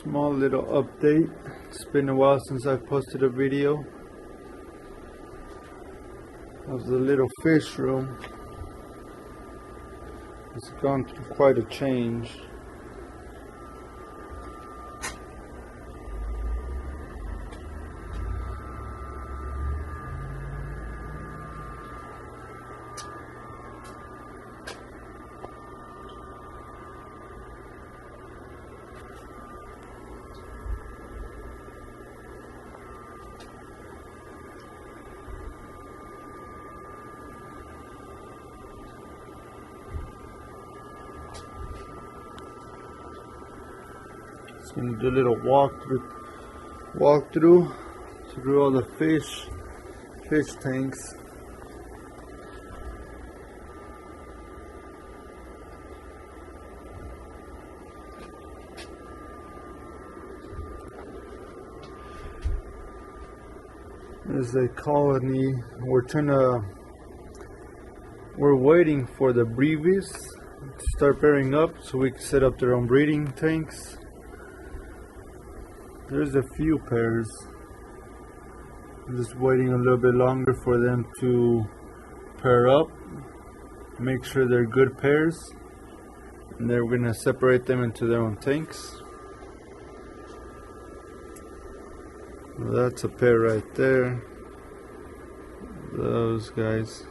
Small little update. It's been a while since I posted a video of the little fish room. It's gone through quite a change. Just gonna do a little walkthrough through all the fish tanks. There's a colony. We're waiting for the brevies to start pairing up so we can set up their own breeding tanks. There's a few pairs. I'm just waiting a little bit longer for them to pair up, make sure they're good pairs, and then we're gonna separate them into their own tanks. Well, that's a pair right there. Those guys.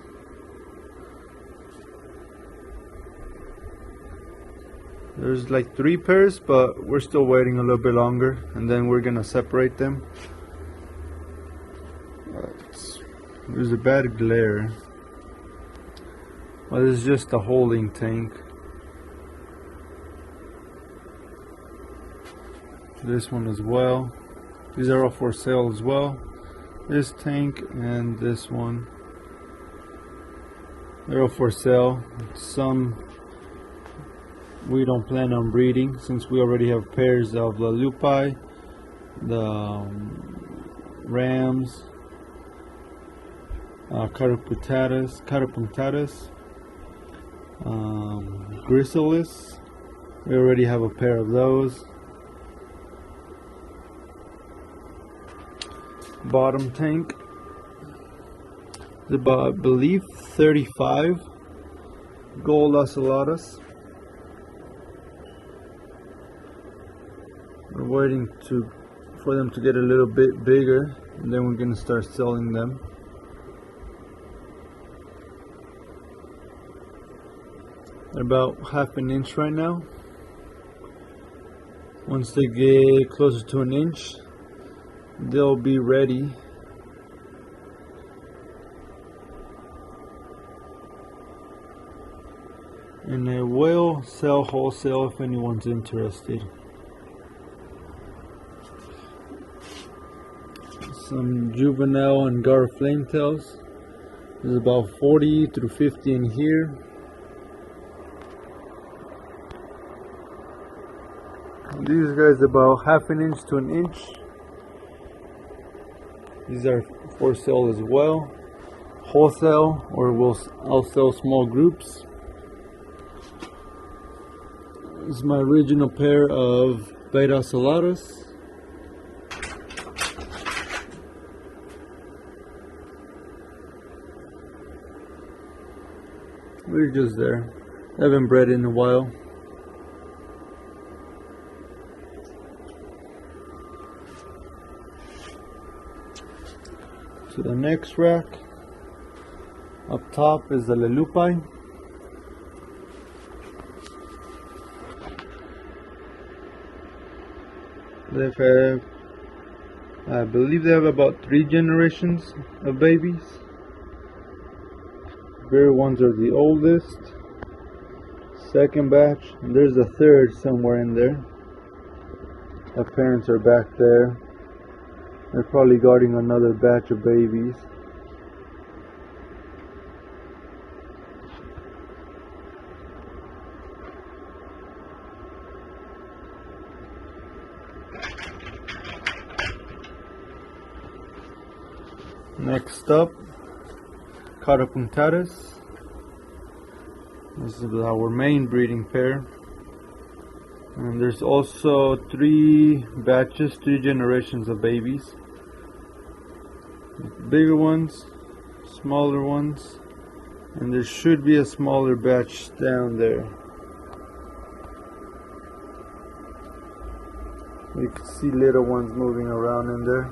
There's like 3 pairs, but we're still waiting a little bit longer, and then we're gonna separate them. There's a bad glare. Well, this is just a holding tank. This one as well. These are all for sale as well. This tank and this one. They're all for sale. Some we don't plan on breeding since we already have pairs of the lupi, the rams, carapunctatus, gryssalis. We already have a pair of those. Bottom tank is about, I believe, 35 gold ocellatus. We're waiting for them to get a little bit bigger, and then we're going to start selling them. They're about ½ an inch right now. Once they get closer to an inch, they'll be ready. And I will sell wholesale if anyone's interested. Some juvenile and gar flametails. There's about 40 through 50 in here. These guys about ½ an inch to an inch. These are for sale as well, wholesale, or I'll sell small groups. This is my original pair of beta ocellatus. We're just there. I haven't bred in a while. To the next rack. Up top is the lelupi. I believe they have about 3 generations of babies. Very ones are the oldest. Second batch, and there's a third somewhere in there. The parents are back there. They're probably guarding another batch of babies. Next up, carapunctatus. This is our main breeding pair. And there's also 3 batches, 3 generations of babies. Bigger ones, smaller ones, and there should be a smaller batch down there. You can see little ones moving around in there.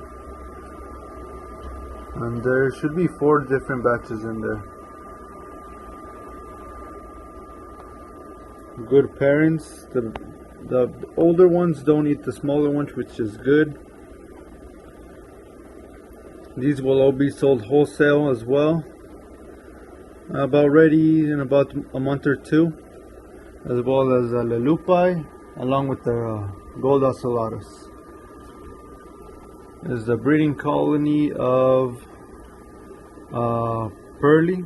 And there should be 4 different batches in there. Good parents. The older ones don't eat the smaller ones, which is good. These will all be sold wholesale as well. About ready in about a month or 2. As well as the Lelupai, along with the gold ocellatus. This is the breeding colony of Pearly.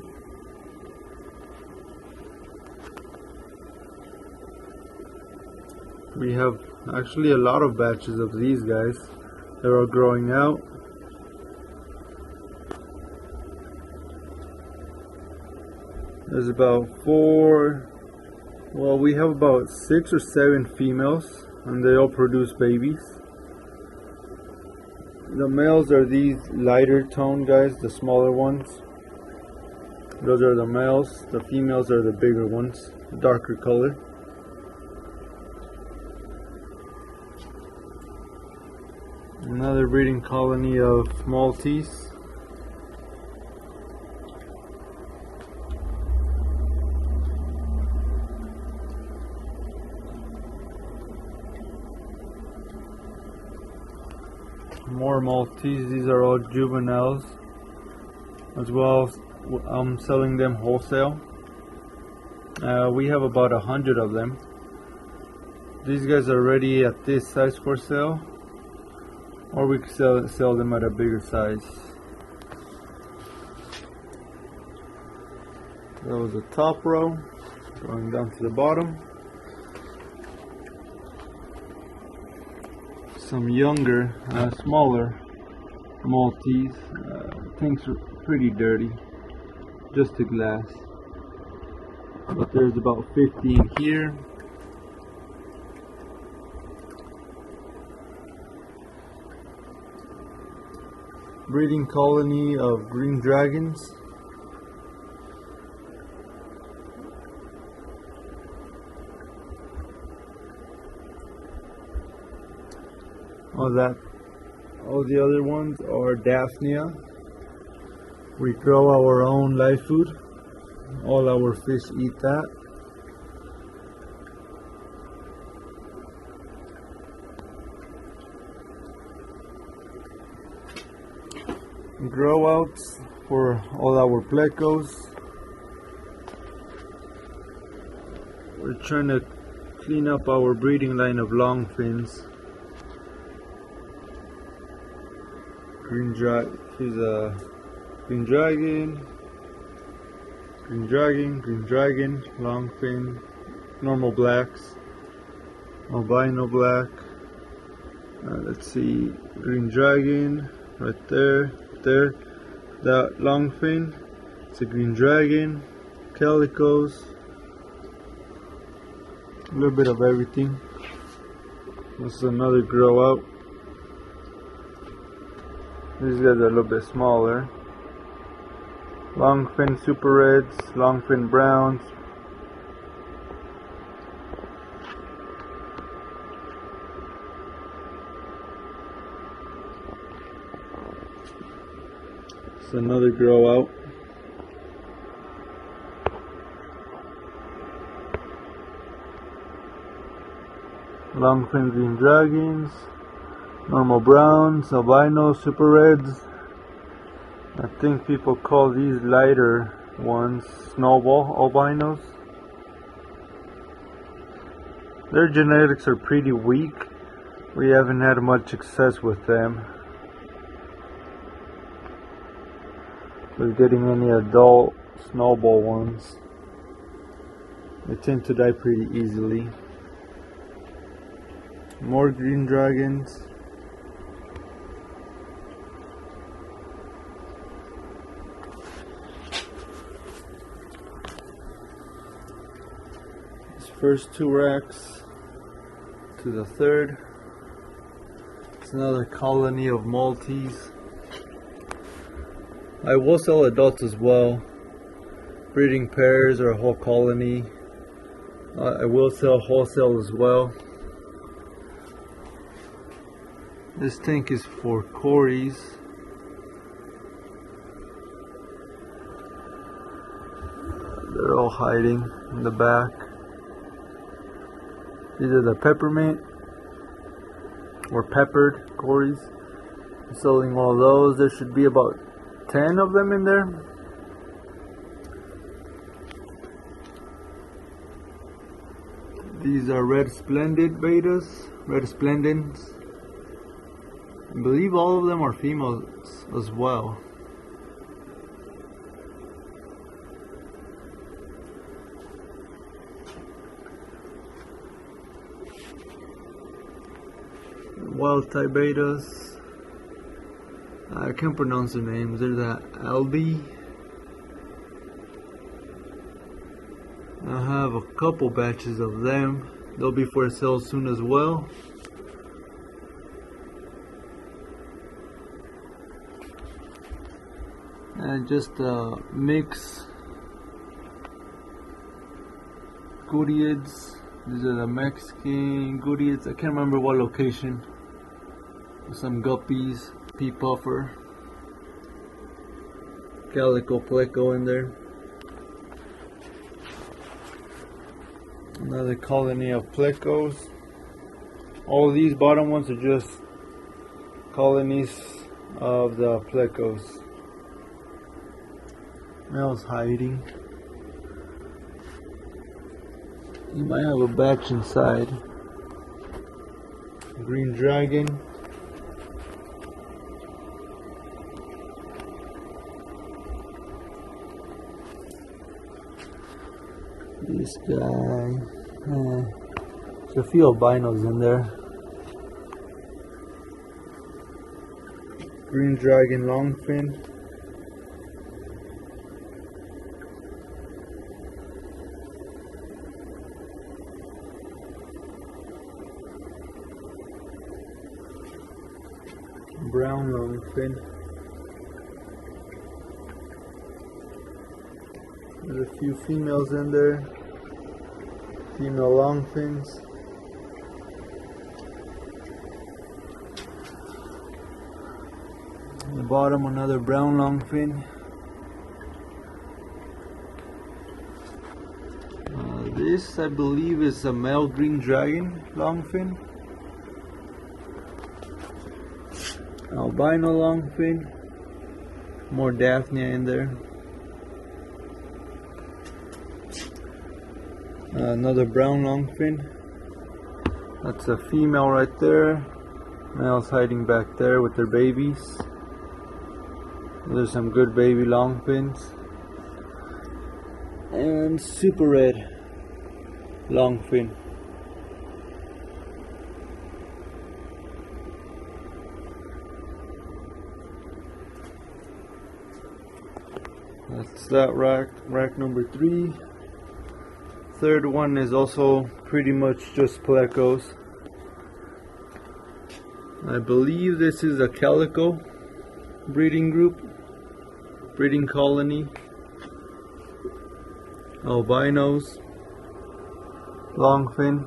We have actually a lot of batches of these guys. They're all growing out. There's about 4, well, we have about 6 or 7 females, and they all produce babies. The males are these lighter tone guys, the smaller ones. Those are the males. The females are the bigger ones, darker color. Another breeding colony of Maltese. More Maltese. These are all juveniles as well. I'm selling them wholesale. We have about 100 of them. These guys are ready at this size for sale, or we can sell them at a bigger size. That was the top row. Going down to the bottom. Some younger, smaller Maltese. Tanks are pretty dirty, just a glass. But there's about 15 here. Breeding colony of green dragons. All the other ones are Daphnia. We grow our own live food. All our fish eat that. Grow outs for all our plecos. We're trying to clean up our breeding line of long fins. Here's a green dragon, long fin, normal blacks, albino black. Let's see, green dragon right there. That long fin, it's a green dragon, calicos, a little bit of everything. This is another grow out. These guys are a little bit smaller. Long fin super reds, long fin browns. It's another grow out. Long fin green dragons, normal browns, albino, super reds. I think people call these lighter ones snowball albinos. Their genetics are pretty weak. We haven't had much success with them with getting any adult snowball ones. They tend to die pretty easily. More green dragons. These first 2 racks to the third. It's another colony of Maltese. I will sell adults as well, breeding pairs or a whole colony. I will sell wholesale as well. This tank is for Corys. They're all hiding in the back. These are the peppermint or peppered Corys. I'm selling all those. There should be about 10 of them in there. These are red splendid betas, red splendens. I believe all of them are females as well. Wild type betas. I can't pronounce their names. There's a Albi. I have a couple batches of them. They'll be for sale soon as well. And just mix Goodeids. These are the Mexican Goodeids. I can't remember what location. Some guppies, pea puffer, calico pleco in there. Another colony of plecos. All these bottom ones are just colonies of the plecos. Male's hiding. You might have a batch inside. Green dragon. This guy. There's a few albinos in there. Green dragon longfin. Brown longfin. There's a few females in there. Female longfins. On the bottom, another brown longfin. This, I believe, is a male green dragon longfin. Albino longfin. More Daphnia in there. Another brown longfin. That's a female right there. Male's hiding back there with their babies. There's some good baby longfins. And super red longfin. That's that rack number 3. Third one is also pretty much just plecos. I believe this is a calico breeding group, breeding colony. Albinos, longfin.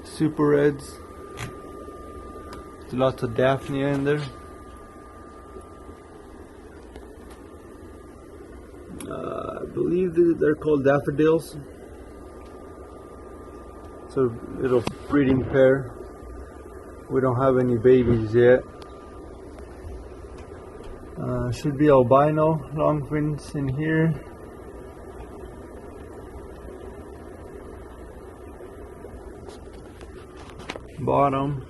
Super reds. Lots of Daphnia in there. I believe they're called daffodils. It's a little breeding pair. We don't have any babies yet. Should be albino longfins in here. Bottom.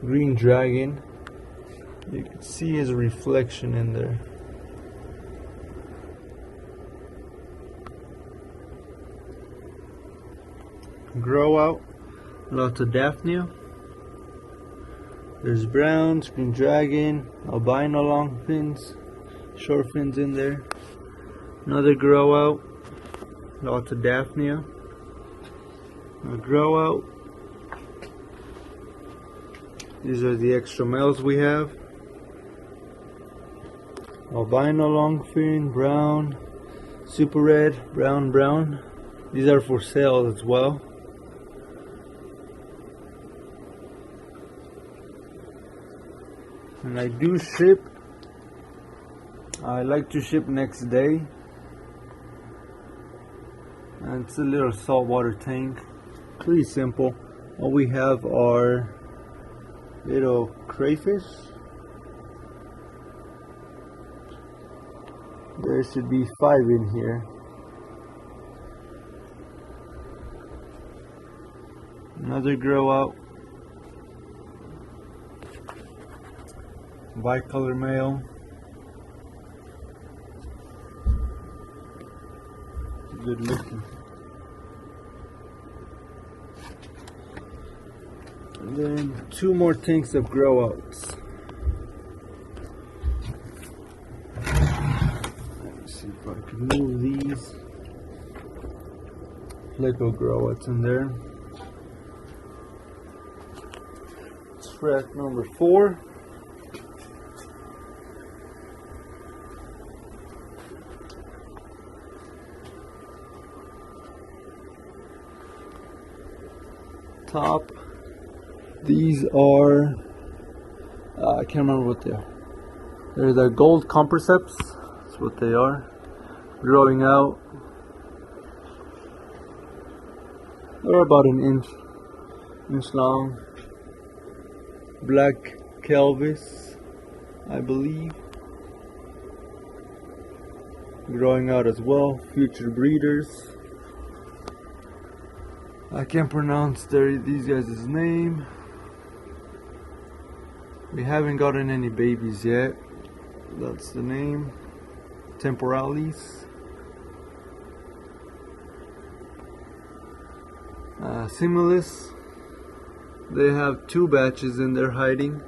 Green dragon. You can see his reflection in there. Grow out. Lots of Daphnia. There's brown, green dragon, albino long fins, short fins in there. Another grow out, lots of Daphnia. A grow out. These are the extra males we have. Albino longfin, brown, super red, brown. These are for sale as well. And I do ship. I like to ship next day. And it's a little saltwater tank. Pretty simple. All we have are little crayfish. There should be 5 in here. Another grow out. Bicolor male. Good looking. And then 2 more tanks of grow outs. Let's see if I can move these. Little grow outs in there. It's rack number 4. Top. These are I can't remember what they are. They're the gold comperceps. That's what they are. Growing out. They're about an inch long. Black Kelvis, I believe. Growing out as well. Future breeders. I can't pronounce these guys' name. We haven't gotten any babies yet. That's the name. Temporalis. Similis. They have 2 batches in there hiding.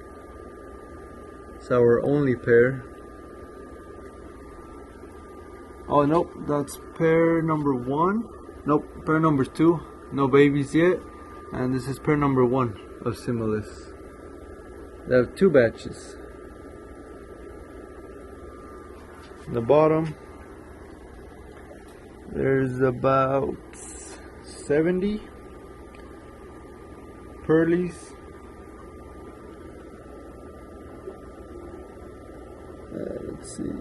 It's our only pair. Oh nope, that's pair number 1. Nope, pair number 2. No babies yet, and this is pair number 1 of Similis. They have 2 batches. In the bottom, there's about 70 pearlies. Let's see,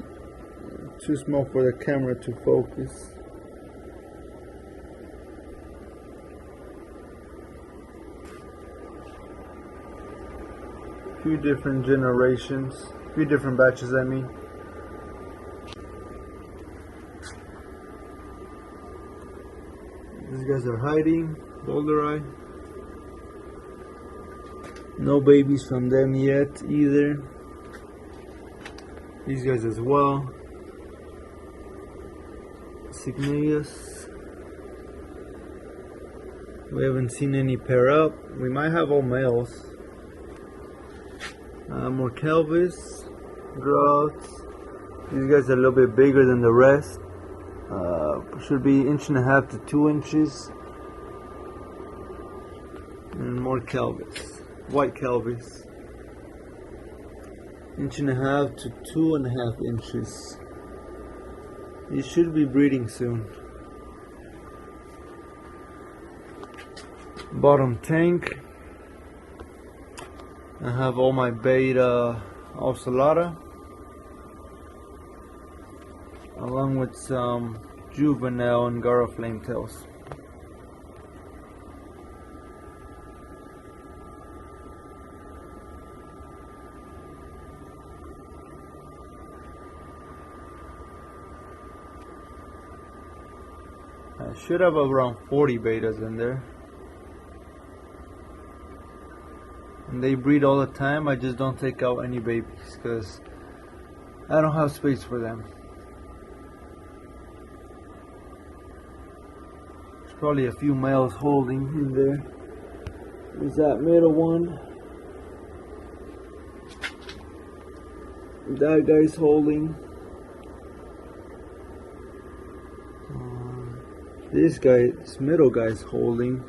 too small for the camera to focus. Few different generations, few different batches, I mean. These guys are hiding, boulder eye. No babies from them yet either. These guys as well. Signius. We haven't seen any pair up. We might have all males. More Kelvis, growths. These guys are a little bit bigger than the rest. Should be 1.5 to 2 inches. And more Kelvis, white Kelvis. 1.5 to 2.5 inches. These should be breeding soon. Bottom tank. I have all my beta Ocelata, along with some juvenile Angara flametails. I should have around 40 betas in there. And they breed all the time. I just don't take out any babies because I don't have space for them. There's probably a few males holding in there. There's that middle one. That guy's holding. This middle guy's holding.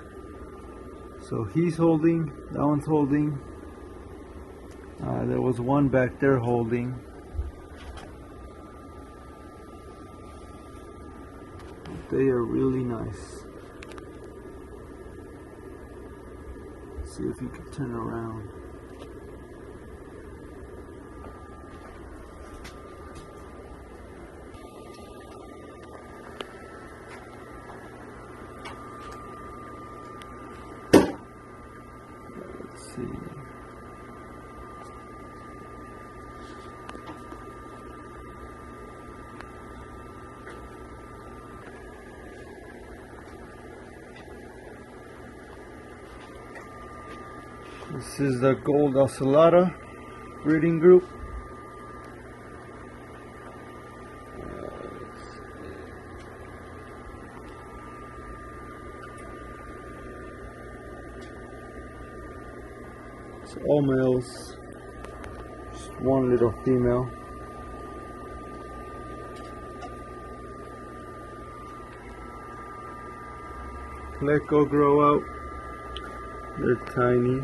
So he's holding. That one's holding. There was one back there holding. They are really nice. Let's see if you can turn around. Let's see. This is the gold ocelota breeding group. It's all males, just one little female. Pleco grow out. They're tiny.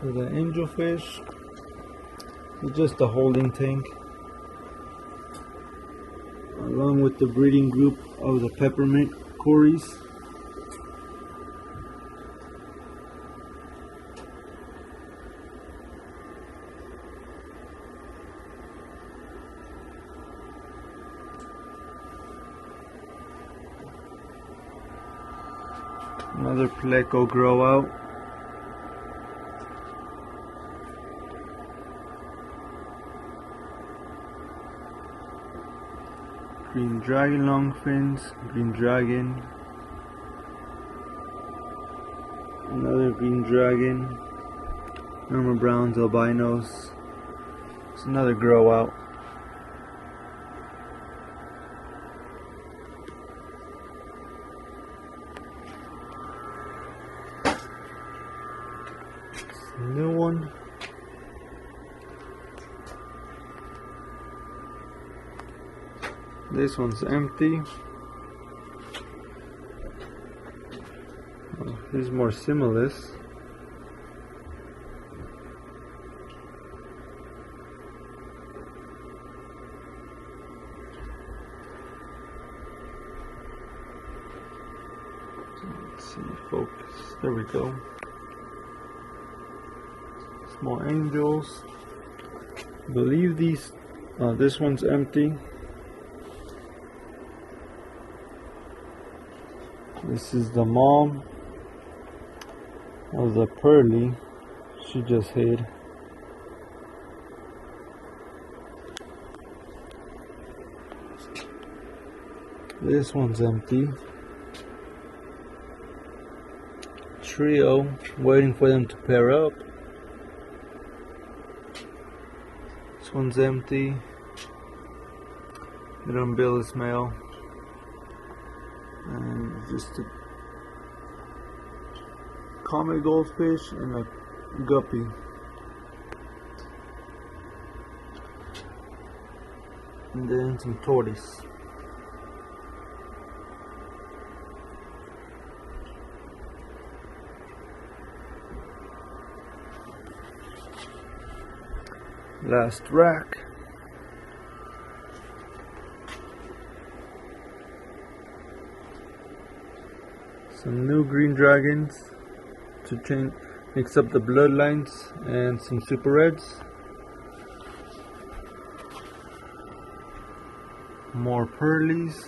For the angelfish, it's just a holding tank, along with the breeding group of the peppermint cories. Another pleco grow out. Green dragon long fins, green dragon, another green dragon, Norma Brown's albinos. It's another grow out. It's a new one. This one's empty. Oh, this is more similus. Let's see, focus. There we go. Small angels. I believe these. This one's empty. This is the mom of the pearly. She just hid. This one's empty. Trio, waiting for them to pair up. This one's empty. Mid-umbilicus male. And just a comet goldfish and a guppy. And then some tortoise. Last rack. Some new green dragons to mix up the bloodlines, and some super reds. More pearlies.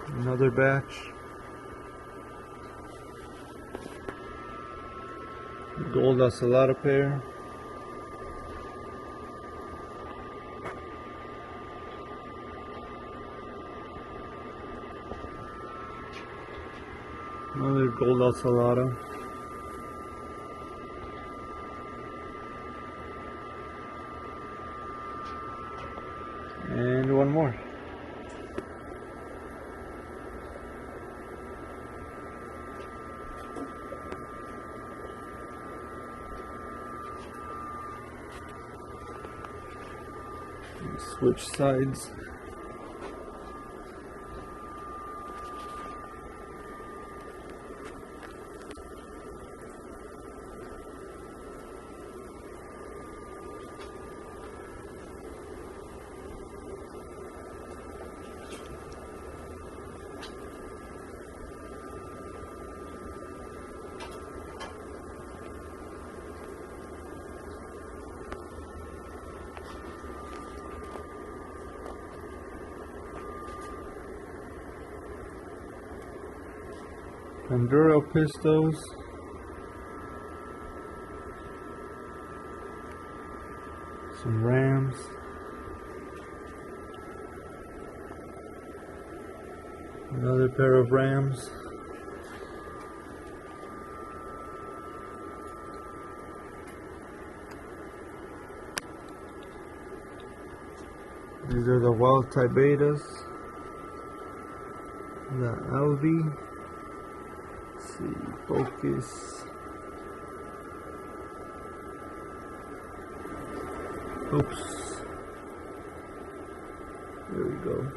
Another batch. Gold ocelota pair. Another gold ocelotto. And one more. Switch sides. Enduro pistols. Some rams. Another pair of rams. These are the wild type betas. The LV. Let's see, focus. Oops. There we go.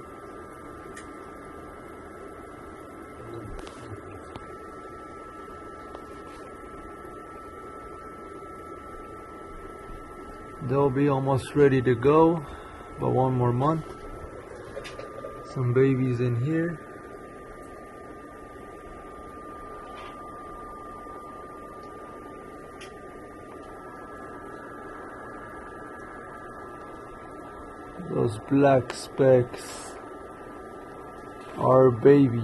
They'll be almost ready to go, but one more month. Some babies in here. Those black specks are babies.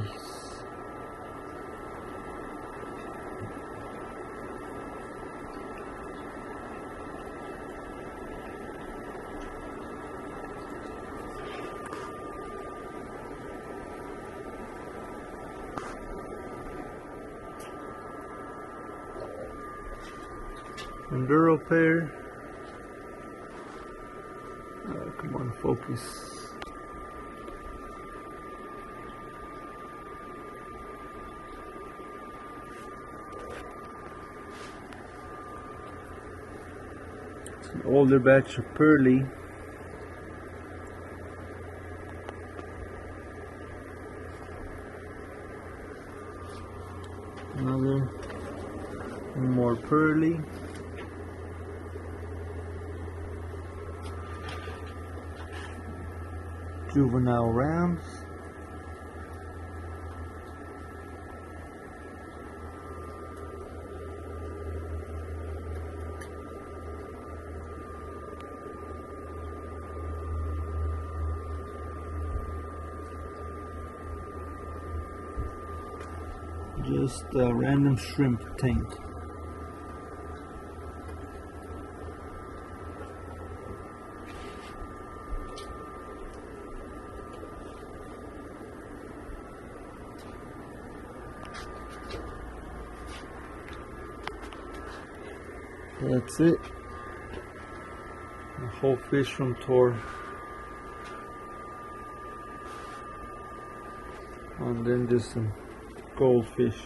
Enduro pair. Come on, focus. It's an older batch of pearly. Another one more pearly. Juvenile rams. Just a random shrimp tank. That's it. The whole fish room tour. And then just some goldfish.